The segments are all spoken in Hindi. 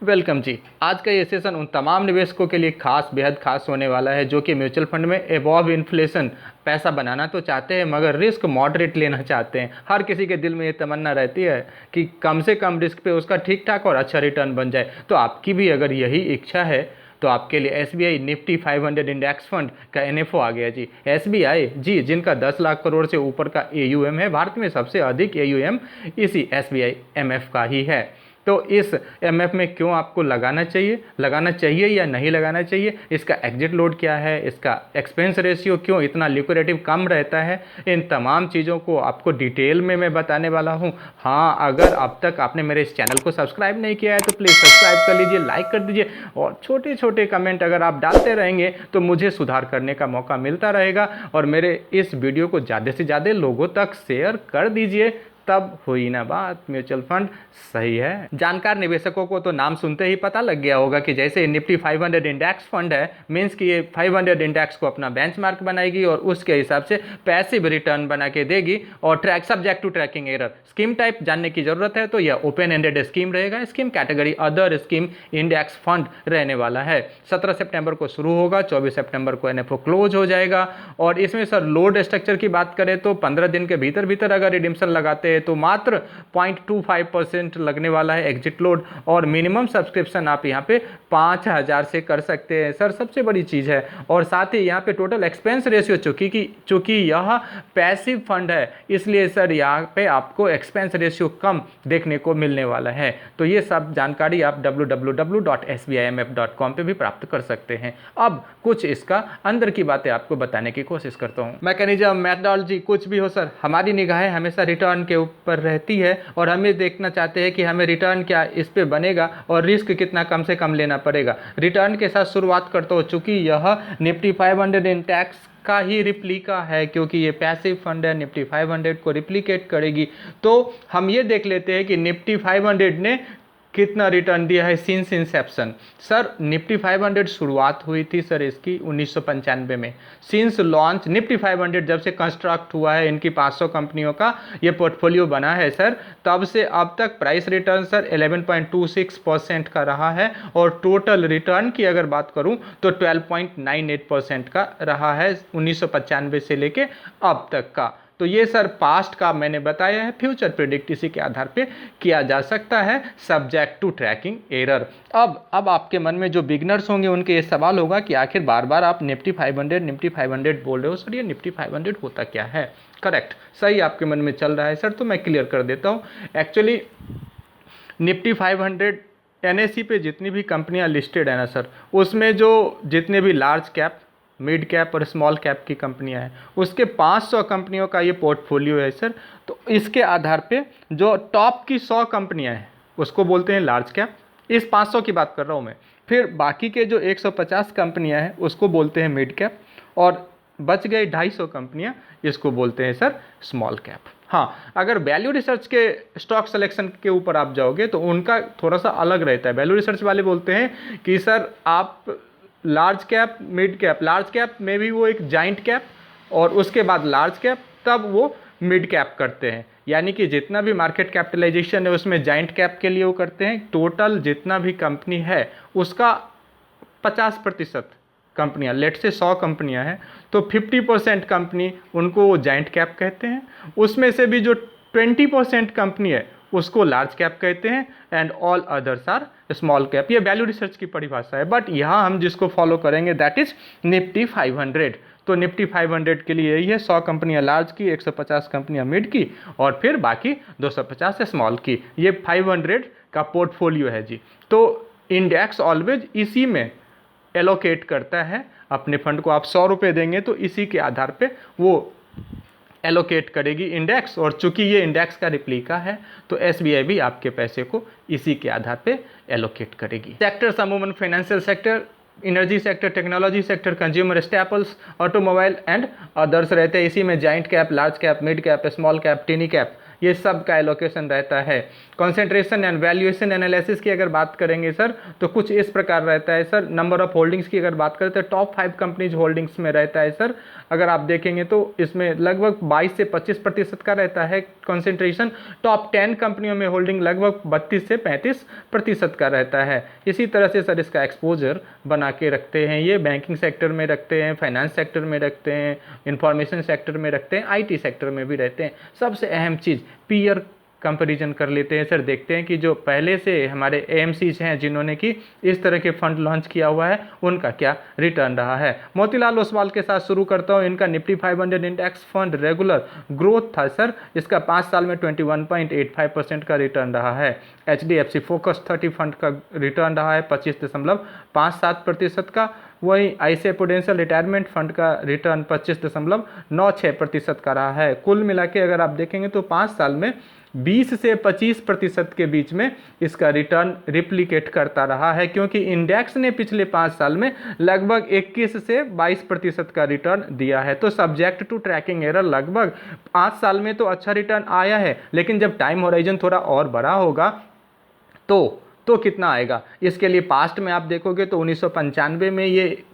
वेलकम जी। आज का ये सेशन उन तमाम निवेशकों के लिए खास बेहद खास होने वाला है जो कि म्यूचुअल फंड में एबव इन्फ्लेशन पैसा बनाना तो चाहते हैं मगर रिस्क मॉडरेट लेना चाहते हैं। हर किसी के दिल में ये तमन्ना रहती है कि कम से कम रिस्क पे उसका ठीक ठाक और अच्छा रिटर्न बन जाए। तो आपकी भी अगर यही इच्छा है तो आपके लिए एसबीआई निफ्टी 500 इंडेक्स फंड का एनएफओ आ गया जी। एसबीआई जी जिनका 10 लाख करोड़ से ऊपर का एयूएम है, भारत में सबसे अधिक एयूएम इसी एसबीआई एमएफ का ही है। तो इस एमएफ में क्यों आपको लगाना चाहिए या नहीं लगाना चाहिए, इसका एग्जिट लोड क्या है, इसका एक्सपेंस रेशियो क्यों इतना लिक्विडेटिव कम रहता है, इन तमाम चीज़ों को आपको डिटेल में मैं बताने वाला हूं। हाँ, अगर अब तक आपने मेरे इस चैनल को सब्सक्राइब नहीं किया है तो प्लीज़ सब्सक्राइब कर लीजिए, लाइक कर दीजिए और छोटे छोटे कमेंट अगर आप डालते रहेंगे तो मुझे सुधार करने का मौका मिलता रहेगा। और मेरे इस वीडियो को ज़्यादा से ज़्यादा लोगों तक शेयर कर दीजिए, तब हुई ना बात, म्यूचुअल फंड सही है। जानकार निवेशकों को तो नाम सुनते ही पता लग गया होगा कि जैसे निफ्टी 500 इंडेक्स फंड है, मींस कि ये 500 इंडेक्स को अपना बेंचमार्क बनाएगी और उसके हिसाब से पैसिव रिटर्न बना के देगी और track subject to tracking error. Scheme type जानने की जरूरत है तो यह ओपन एंडेड स्कीम रहेगा। Scheme category other scheme index fund रहने वाला है। 17 सितंबर को शुरू होगा, 24 सितंबर को एनएफओ क्लोज हो जाएगा। और इसमें सर लोड स्ट्रक्चर की बात करें तो 15 दिन के भीतर भीतर अगर रिडिम्पशन लगाते हैं तो मात्र 0.25% लगने वाला है एग्जिट लोड और मिनिमम सब्सक्रिप्शन आप यहाँ पे 5000 से कर सकते हैं सर, सबसे बड़ी चीज़ है। और साथ ही यहाँ पे टोटल एक्सपेंस रेशियो चूंकि यह पैसिव फंड है इसलिए सर यहाँ पे आपको एक्सपेंस रेशियो कम देखने को मिलने वाला है। तो ये सब जानकारी आप www.sbimf.com पे भी प्राप्त कर सकते हैं। अब कुछ इसका अंदर की बातें आपको बताने की कोशिश करता हूँ। मैकेनिज्म, मेथडोलॉजी कुछ भी हो सर, हमारी निगाहें हमेशा रिटर्न के ऊपर रहती है और हमें देखना चाहते हैं कि हमें रिटर्न क्या इस पे बनेगा और रिस्क कितना कम से कम लेना पड़ेगा। रिटर्न के साथ शुरुआत करता हूँ, चूंकि यह निफ्टी 500 इंडेक्स का ही रिप्लिका है, क्योंकि ये पैसिव फंड है, निफ्टी 500 को रिप्लिकेट करेगी। तो हम ये देख लेते हैं कि निफ्टी 500 ने कितना रिटर्न दिया है सिंस इंसेप्शन। सर निफ्टी 500 शुरुआत हुई थी सर इसकी 1995 में। सिंस लॉन्च निफ्टी 500 जब से कंस्ट्रक्ट हुआ है, इनकी 500 कंपनियों का ये पोर्टफोलियो बना है सर, तब से अब तक प्राइस रिटर्न सर 11.26% का रहा है और टोटल रिटर्न की अगर बात करूं तो 12.98% का रहा है 1995 से लेके अब तक का। तो ये सर पास्ट का मैंने बताया है, फ्यूचर प्रेडिक्ट इसी के आधार पे किया जा सकता है सब्जेक्ट टू ट्रैकिंग एरर। अब आपके मन में जो बिगनर्स होंगे उनके ये सवाल होगा कि आखिर बार बार आप निफ्टी 500 बोल रहे हो सर, ये निफ्टी 500 होता क्या है। करेक्ट, सही आपके मन में चल रहा है सर, तो मैं क्लियर कर देता हूँ। एक्चुअली निफ्टी 500 एनएसई पे जितनी भी कंपनियां लिस्टेड है ना सर, उसमें जो जितने भी लार्ज कैप, मिड कैप और स्मॉल कैप की कंपनियां हैं उसके 500 कंपनियों का ये पोर्टफोलियो है सर। तो इसके आधार पे जो टॉप की 100 कंपनियां हैं उसको बोलते हैं लार्ज कैप, इस 500 की बात कर रहा हूँ मैं। फिर बाकी के जो 150 कंपनियां हैं उसको बोलते हैं मिड कैप और बच गए 250 कंपनियां, इसको बोलते हैं सर स्मॉल कैप। हाँ, अगर वैल्यू रिसर्च के स्टॉक सिलेक्शन के ऊपर आप जाओगे तो उनका थोड़ा सा अलग रहता है। वैल्यू रिसर्च वाले बोलते हैं कि सर आप large cap, mid cap, large cap में भी वो एक जाइंट कैप और उसके बाद लार्ज कैप, तब वो मिड कैप करते हैं। यानी कि जितना भी मार्केट कैपिटलाइजेशन है उसमें जाइंट कैप के लिए वो करते हैं। टोटल जितना भी कंपनी है उसका 50% कंपनियां, लेट से 100 कंपनियां हैं तो 50% कंपनी उनको वो जाइंट कैप कहते हैं। उसमें से भी जो 20% कंपनी है उसको लार्ज कैप कहते हैं and all others are small cap. ये वैल्यू रिसर्च की परिभाषा है, बट यहाँ हम जिसको फॉलो करेंगे दैट इज निफ्टी 500। तो निफ्टी 500 के लिए यही है, 100 कंपनियां लार्ज की, 150 कंपनियां मिड की और फिर बाकी 250 स्मॉल की। ये 500 का पोर्टफोलियो है जी। तो इंडेक्स ऑलवेज इसी में एलोकेट करता है अपने फंड को। आप 100 रुपये देंगे तो इसी के आधार पे वो एलोकेट करेगी इंडेक्स, और चूंकि ये इंडेक्स का रिप्लिका है तो एसबीआई भी आपके पैसे को इसी के आधार पे एलोकेट करेगी। सेक्टर्स अमूमन financial sector, energy sector, technology sector, consumer staples, automobile and others रहते हैं। इसी में giant cap, large cap, mid cap, small cap, tiny cap ये सब का एलोकेशन रहता है। कंसंट्रेशन एंड वैल्यूएशन एनालिसिस की अगर बात करेंगे सर तो कुछ इस प्रकार रहता है सर। नंबर ऑफ होल्डिंग्स की अगर बात करें तो टॉप 5 कंपनीज होल्डिंग्स में रहता है सर। अगर आप देखेंगे तो इसमें लगभग 22 से 25% का रहता है कंसंट्रेशन। टॉप 10 कंपनियों में होल्डिंग लगभग 32 से 35% का रहता है। इसी तरह से सर इसका एक्सपोजर बना के रखते हैं, ये बैंकिंग सेक्टर में रखते हैं, फाइनेंस सेक्टर में रखते हैं, इंफॉर्मेशन सेक्टर में रखते हैं, आईटी सेक्टर में भी रहते हैं। सबसे अहम चीज़ पीयर कंपैरिजन कर लेते हैं सर। देखते हैं कि जो पहले से हमारे एएमसीज हैं जिन्होंने कि इस तरह के फंड लॉन्च किया हुआ है उनका क्या रिटर्न रहा है। मोतीलाल ओसवाल के साथ शुरू करता हूं। इनका Nifty 500 index fund regular growth था सर। इसका 5 साल में 21.85% का रिटर्न रहा है। HDFC फोकस 30 फंड का रिटर्न रहा है 25.57% का। वहीं ICICI प्रूडेंशियल रिटायरमेंट फंड का रिटर्न 25.96% का रहा है। कुल मिला के अगर आप देखेंगे तो 5 साल में 20 से 25% के बीच में इसका रिटर्न रिप्लिकेट करता रहा है, क्योंकि इंडेक्स ने पिछले 5 साल में लगभग 21 से 22% का रिटर्न दिया है। तो सब्जेक्ट टू ट्रैकिंग एरर लगभग 5 साल में तो अच्छा रिटर्न आया है, लेकिन जब टाइम होराइजन थोड़ा और बड़ा होगा तो कितना आएगा। इसके लिए पास्ट में आप देखोगे तो 1995 में ये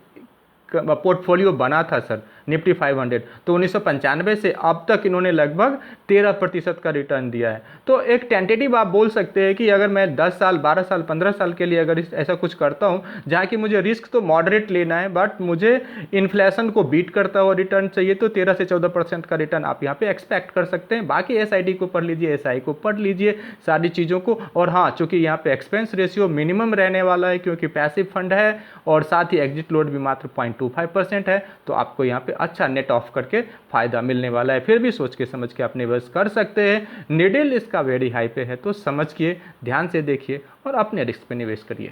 पोर्टफोलियो बना था सर निफ्टी 500, तो 1995 से अब तक इन्होंने लगभग 13% का रिटर्न दिया है। तो एक टेंटेटिव आप बोल सकते हैं कि अगर मैं 10 साल 12 साल 15 साल के लिए अगर ऐसा कुछ करता हूं जहां कि मुझे रिस्क तो मॉडरेट लेना है बट मुझे इन्फ्लेशन को बीट करता हुआ रिटर्न चाहिए, तो 13 से 14% का रिटर्न आप यहाँ पे एक्सपेक्ट कर सकते हैं। बाकी SID को पढ़ लीजिए, SI को पढ़ लीजिए, सारी चीज़ों को। और हाँ, चूंकि यहाँ पे एक्सपेंस रेशियो मिनिमम रहने वाला है क्योंकि पैसिव फंड है और साथ ही एग्जिट लोड भी मात्र 0.25% है, तो आपको यहाँ पे अच्छा नेट ऑफ करके फायदा मिलने वाला है। फिर भी सोच के समझ के अपने इन्वेस्ट कर सकते हैं। निडिल इसका वेरी हाई पे है, तो समझ के ध्यान से देखिए और अपने रिस्क पे निवेश करिए।